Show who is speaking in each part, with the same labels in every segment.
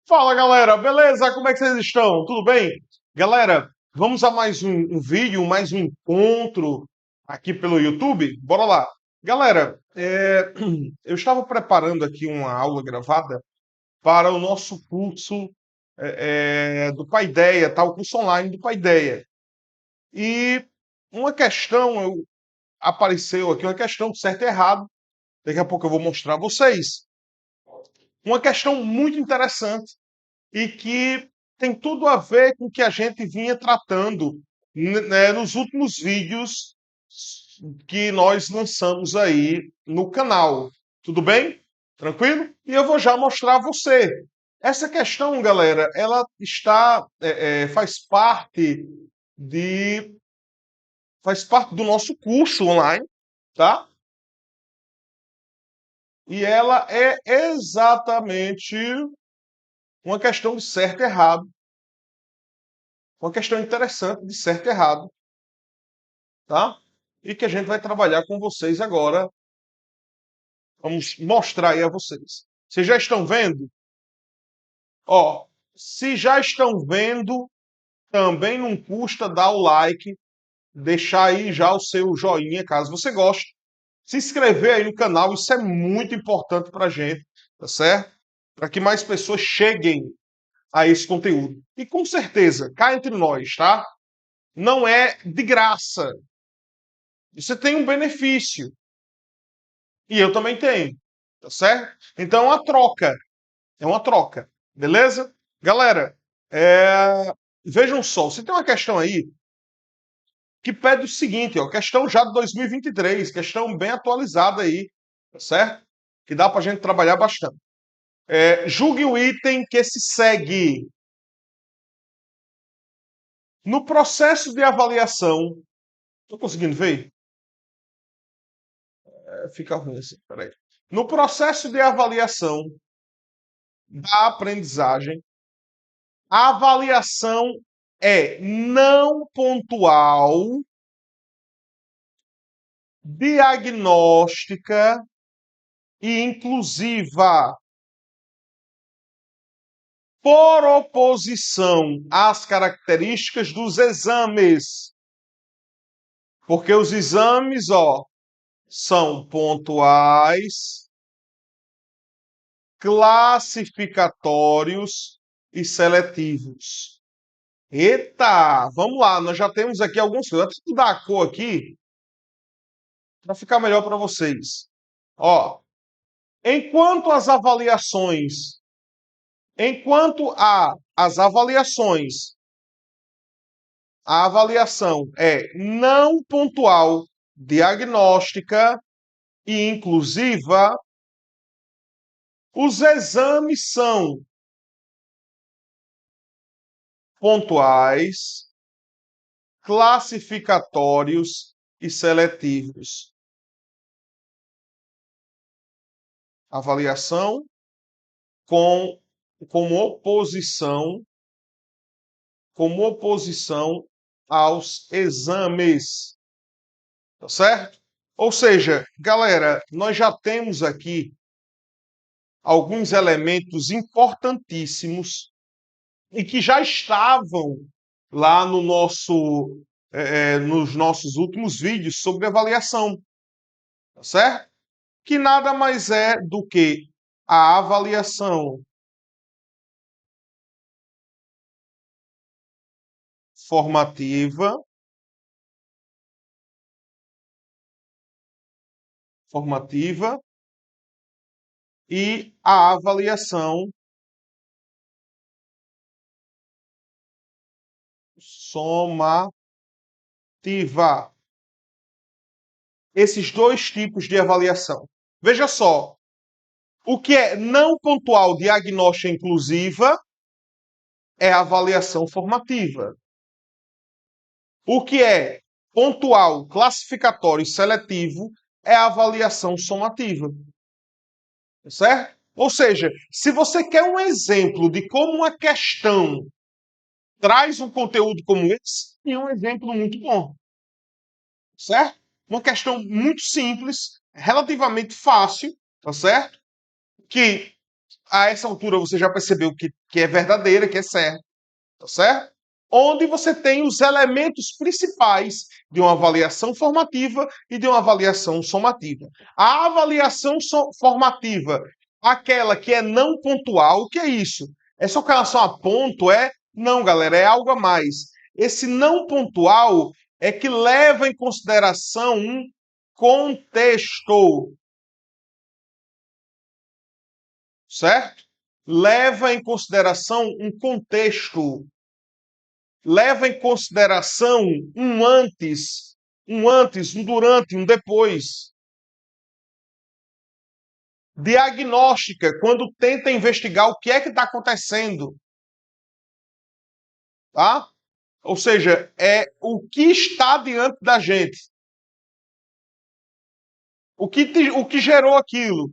Speaker 1: Fala galera, beleza? Como é que vocês estão? Tudo bem? Galera, vamos a mais um vídeo, mais um encontro aqui pelo YouTube? Bora lá! Galera, eu estava preparando aqui uma aula gravada para o nosso curso do Paideia, tá? O curso online do Paideia. E uma questão apareceu aqui, uma questão certo e errado. Daqui a pouco eu vou mostrar a vocês. Uma questão muito interessante e que tem tudo a ver com o que a gente vinha tratando, né, nos últimos vídeos que nós lançamos aí no canal. Tudo bem? Tranquilo? E eu vou já mostrar a você. Essa questão, galera, ela de faz parte do nosso curso online, tá? E ela é exatamente uma questão de certo e errado, uma questão interessante de certo e errado, tá? E que a gente vai trabalhar com vocês agora. Vamos mostrar aí a vocês. Vocês já estão vendo? Ó, se já estão vendo, também não custa dar o like, deixar aí já o seu joinha, caso você goste. Se inscrever aí no canal, isso é muito importante pra gente, tá certo? Para que mais pessoas cheguem a esse conteúdo. E com certeza, cá entre nós, tá? Não é de graça. Você tem um benefício. E eu também tenho. Tá certo? Então é uma troca. É uma troca. Beleza? Galera, vejam só. Você tem uma questão aí que pede o seguinte, ó. Questão já de 2023. Questão bem atualizada aí. Tá certo? Que dá pra gente trabalhar bastante. Julgue o item que se segue. No processo de avaliação. Estou conseguindo ver? Fica ruim assim. Peraí. No processo de avaliação da aprendizagem, a avaliação é não pontual, diagnóstica e inclusiva, por oposição às características dos exames. Porque os exames, ó, são pontuais, classificatórios e seletivos. Eita, vamos lá, nós já temos aqui alguns coisas. Vou mudar a cor aqui para ficar melhor para vocês. Ó, enquanto as avaliações, enquanto há as avaliações, a avaliação é não pontual, diagnóstica e inclusiva, os exames são pontuais, classificatórios e seletivos. Avaliação com como oposição como oposição aos exames, tá certo? Ou seja, galera, nós já temos aqui alguns elementos importantíssimos e que já estavam lá no nos nossos últimos vídeos sobre avaliação, tá certo? Que nada mais é do que a avaliação formativa, formativa e a avaliação somativa. Esses dois tipos de avaliação. Veja só, o que é não pontual diagnóstica inclusiva é a avaliação formativa. O que é pontual, classificatório e seletivo é a avaliação somativa. Certo? Ou seja, se você quer um exemplo de como uma questão traz um conteúdo como esse, tem um exemplo muito bom. Certo? Uma questão muito simples, relativamente fácil, tá certo? Que a essa altura você já percebeu que é verdadeira, que é certo, tá certo? Onde você tem os elementos principais de uma avaliação formativa e de uma avaliação somativa. A avaliação formativa, aquela que é não pontual, o que é isso? É só que ela só aponta, é? Não, galera, é algo a mais. Esse não pontual é que leva em consideração um contexto, certo? Leva em consideração um contexto, leva em consideração um antes, um durante, um depois. Diagnóstica, quando tenta investigar o que é que está acontecendo, tá? Ou seja, é o que está diante da gente, o que gerou aquilo.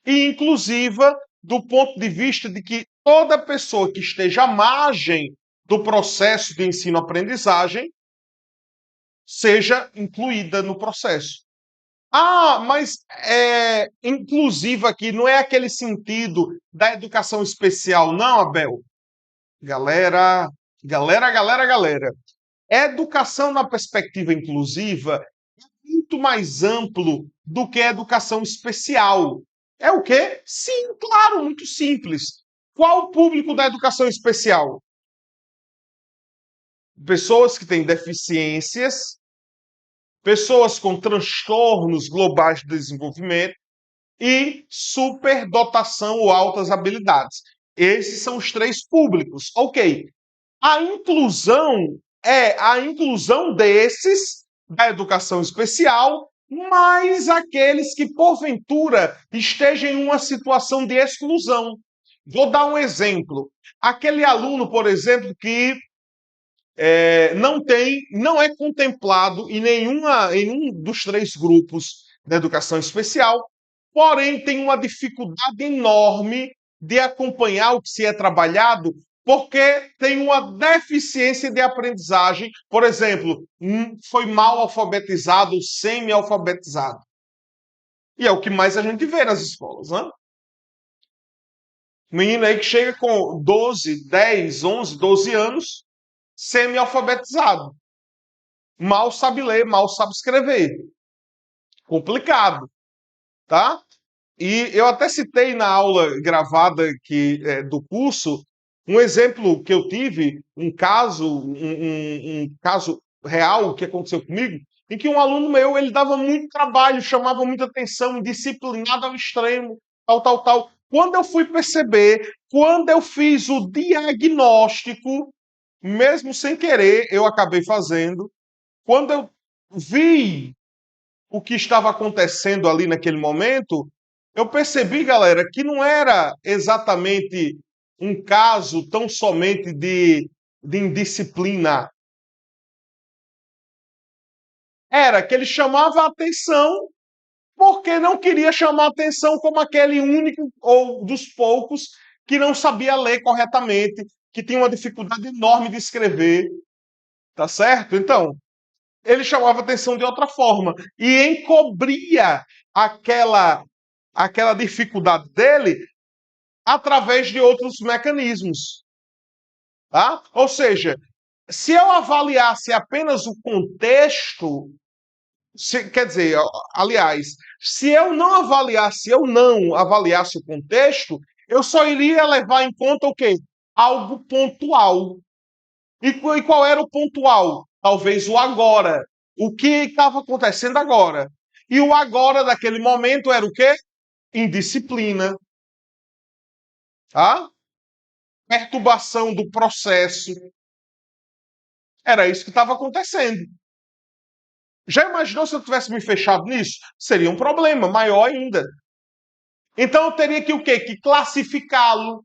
Speaker 1: E, inclusive, do ponto de vista de que toda pessoa que esteja à margem do processo de ensino-aprendizagem seja incluída no processo. Ah, mas inclusive aqui não é aquele sentido da educação especial, não, Abel. Galera, galera. Educação na perspectiva inclusiva é muito mais amplo do que educação especial. É o quê? Sim, claro, muito simples. Qual o público da educação especial? Pessoas que têm deficiências, pessoas com transtornos globais de desenvolvimento e superdotação ou altas habilidades. Esses são os três públicos. Ok. A inclusão é a inclusão desses da educação especial, mais aqueles que, porventura, estejam em uma situação de exclusão. Vou dar um exemplo. Aquele aluno, por exemplo, que não é contemplado em um dos três grupos da educação especial, porém tem uma dificuldade enorme de acompanhar o que se é trabalhado, porque tem uma deficiência de aprendizagem. Por exemplo, foi mal alfabetizado ou semi-alfabetizado. E é o que mais a gente vê nas escolas, né? Menino aí que chega com 12, 10, 11, 12 anos, semi-alfabetizado. Mal sabe ler, mal sabe escrever. Complicado, tá? E eu até citei na aula gravada do curso um exemplo que eu tive, um caso real que aconteceu comigo, em que um aluno meu ele dava muito trabalho, chamava muita atenção, indisciplinado ao extremo, tal. Quando eu fui perceber, quando eu fiz o diagnóstico, mesmo sem querer, eu acabei fazendo. Quando eu vi o que estava acontecendo ali naquele momento, eu percebi, galera, que não era exatamente um caso tão somente de indisciplina. Era que ele chamava a atenção porque não queria chamar a atenção como aquele único ou dos poucos que não sabia ler corretamente, que tinha uma dificuldade enorme de escrever, tá certo? Então, ele chamava atenção de outra forma e encobria aquela dificuldade dele através de outros mecanismos, tá? Ou seja, se eu avaliasse apenas o contexto, quer dizer, aliás, se eu não avaliasse o contexto, eu só iria levar em conta o quê? Algo pontual. E qual era o pontual? Talvez o agora. O que estava acontecendo agora. E o agora daquele momento era o quê? Indisciplina, tá? Perturbação do processo. Era isso que estava acontecendo. Já imaginou se eu tivesse me fechado nisso? Seria um problema maior ainda. Então eu teria que o quê? Que classificá-lo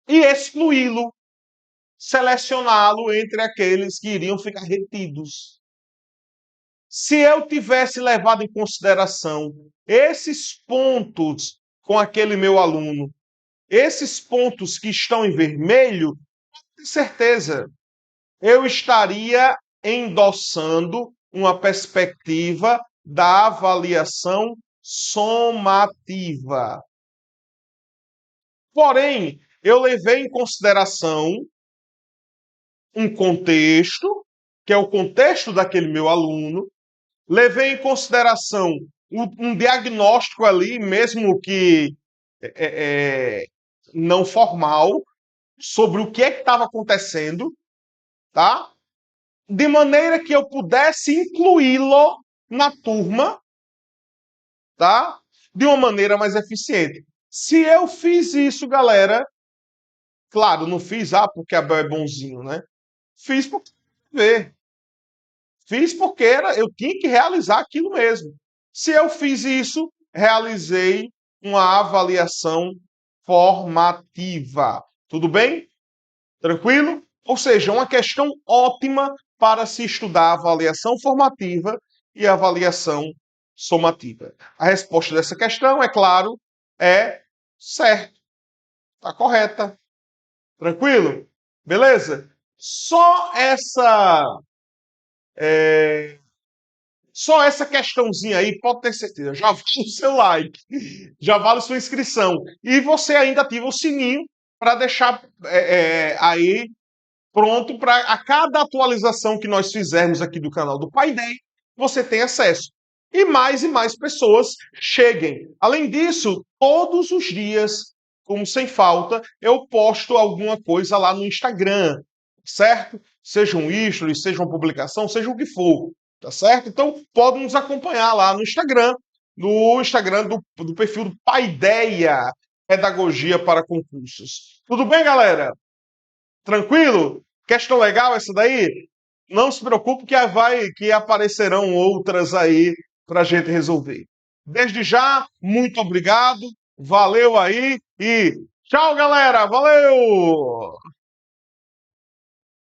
Speaker 1: e excluí-lo, selecioná-lo entre aqueles que iriam ficar retidos. Se eu tivesse levado em consideração esses pontos com aquele meu aluno, esses pontos que estão em vermelho, com certeza eu estaria endossando uma perspectiva da avaliação somativa. Porém, eu levei em consideração um contexto, que é o contexto daquele meu aluno, levei em consideração um diagnóstico ali, mesmo que é, não formal, sobre o que é que estava acontecendo, tá? De maneira que eu pudesse incluí-lo na turma, tá? De uma maneira mais eficiente. Se eu fiz isso, galera, claro, não fiz porque Abel é bonzinho, né? Fiz porque ver. Fiz porque eu tinha que realizar aquilo mesmo. Se eu fiz isso, realizei uma avaliação formativa. Tudo bem? Tranquilo? Ou seja, uma questão ótima para se estudar a avaliação formativa e a avaliação somativa. A resposta dessa questão, é claro, é certo. Está correta. Tranquilo? Beleza? Só essa só essa questãozinha aí, pode ter certeza, já vale o seu like, já vale sua inscrição. E você ainda ativa o sininho para deixar aí pronto para a cada atualização que nós fizermos aqui do canal do Pai Day, você tem acesso. E mais pessoas cheguem. Além disso, todos os dias, como sem falta, eu posto alguma coisa lá no Instagram, certo? Seja um history, seja uma publicação, seja o que for, tá certo? Então, pode nos acompanhar lá no Instagram do perfil do Paideia Pedagogia para Concursos. Tudo bem, galera? Tranquilo? Questão legal essa daí? Não se preocupe que aparecerão outras aí para a gente resolver. Desde já, muito obrigado, valeu aí e tchau, galera, valeu!